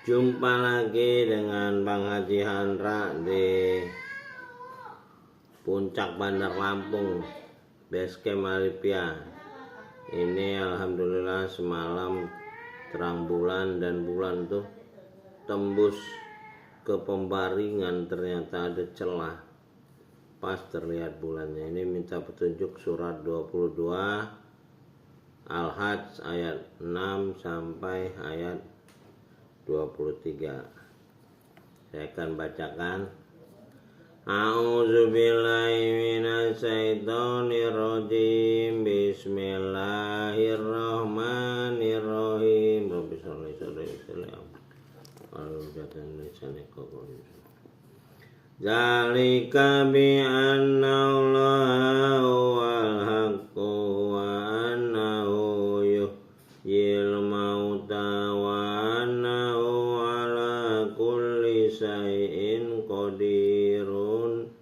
Jumpa lagi dengan Bang Haji Handra di Puncak Bandar Lampung, Basecamp Alipia. Ini alhamdulillah semalam terang bulan dan bulan tuh tembus ke pembaringan, ternyata ada celah. Pas terlihat bulannya. Ini minta petunjuk surat 22 Al-Hajj ayat 6 sampai ayat 23. Saya akan bacakan. A'udzubillahi minasyaitonirrajim. Bismillahirrahmanirrahim. Rabbi sholli Zalika bi anna Allah huwal haqqu wa annahu yuhyil mauta wa annahu ala kulli syai'in qadirun.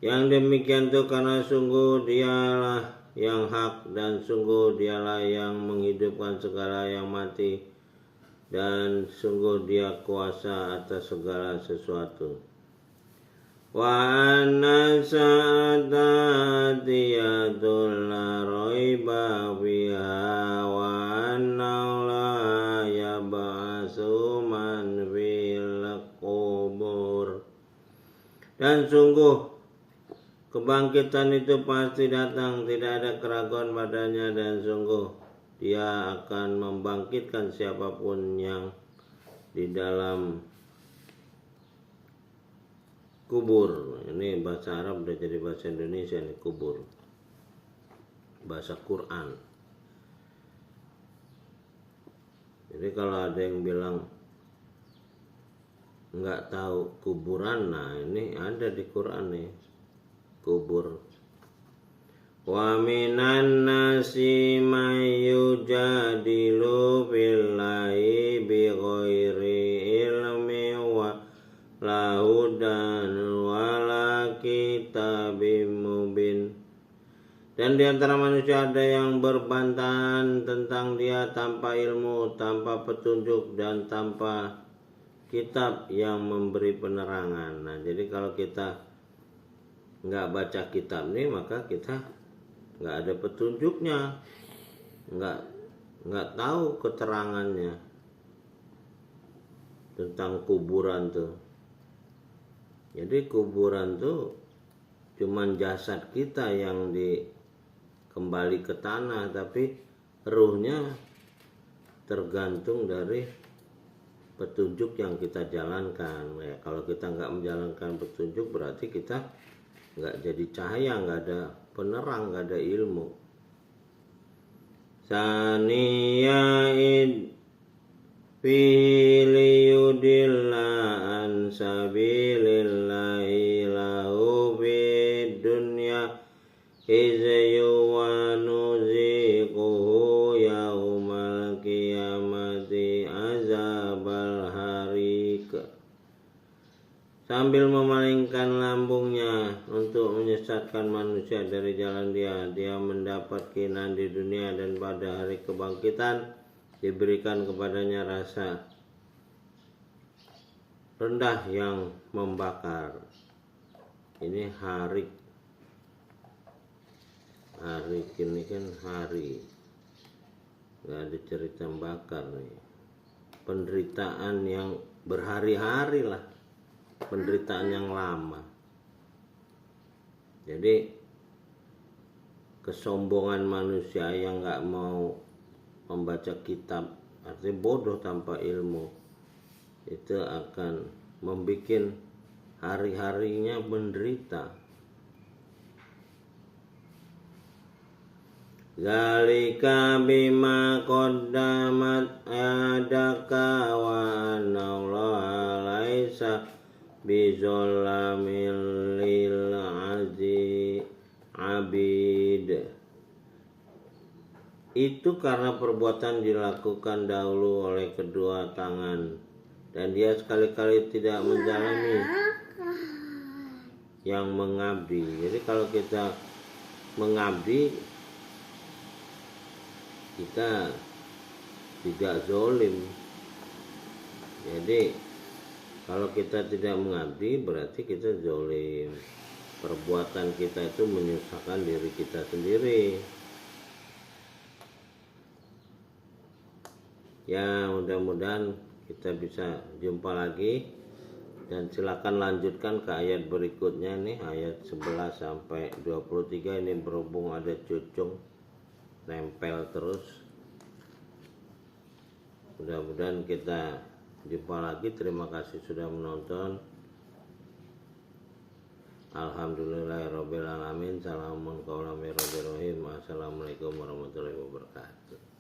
Yang demikian itu karena sungguh dialah yang hak dan sungguh dialah yang menghidupkan segala yang mati, dan sungguh dia kuasa atas segala sesuatu. Wa anna sa'ata atiyatun la raiba fiha wa anna Allah yab'atsu man fil qubur. Dan sungguh kebangkitan itu pasti datang, tidak ada keraguan padanya, dan sungguh Dia akan membangkitkan siapapun yang di dalam kubur. Ini bahasa Arab udah jadi bahasa Indonesia nih, kubur. Bahasa Quran. Jadi kalau ada yang bilang nggak tahu kuburan, nah ini ada di Quran nih, kubur. Wa minan nasi may yujadilu billahi bi ghairi ilmi wa la hudan wa la kitabim mubin. Dan di antara manusia ada yang berbantahan tentang Dia tanpa ilmu, tanpa petunjuk, dan tanpa kitab yang memberi penerangan. Nah, jadi kalau kita nggak baca kitab nih, maka kita nggak ada petunjuknya, nggak tahu keterangannya tentang kuburan tuh. Jadi kuburan tuh cuman jasad kita yang dikembali ke tanah, tapi ruhnya tergantung dari petunjuk yang kita jalankan. Ya, kalau kita nggak menjalankan petunjuk, berarti kita nggak jadi cahaya, nggak ada penerang, nggak ada ilmu. Saniya'id filiyudilla an sabilillahi lahu fid dunya izyu wa nuziquhu yaumal qiyamati azabal harik. Sambil memalingkan lambungnya untuk menyesatkan manusia dari jalan Dia, Dia mendapat kehinaan di dunia, dan pada hari kebangkitan diberikan kepadanya rasa rendah yang membakar. Ini harik. Harik ini kan hari, nggak ada cerita bakar nih. Penderitaan yang berhari-hari lah, penderitaan yang lama. Jadi kesombongan manusia yang nggak mau membaca kitab, artinya bodoh tanpa ilmu, itu akan membuat hari-harinya menderita. Zalika bima qaddamat yadaka wa anna Allaha laisa bizolamil lil abid. Itu karena perbuatan dilakukan dahulu oleh kedua tangan, dan Dia sekali-kali tidak menzalimi yang mengabdi. Jadi kalau kita mengabdi, kita tidak zolim, Jadi kalau kita tidak mengabdi berarti kita zalim. Perbuatan kita itu menyusahkan diri kita sendiri. Ya, mudah-mudahan kita bisa jumpa lagi, dan silakan lanjutkan ke ayat berikutnya nih, ayat 11 sampai 23. Ini berhubung ada cucung nempel terus. Mudah-mudahan kita jumpa lagi. Terima kasih sudah menonton. Alhamdulillahirabbil alamin. Salamun qaulan mir rabbir rahim. Assalamualaikum warahmatullahi wabarakatuh.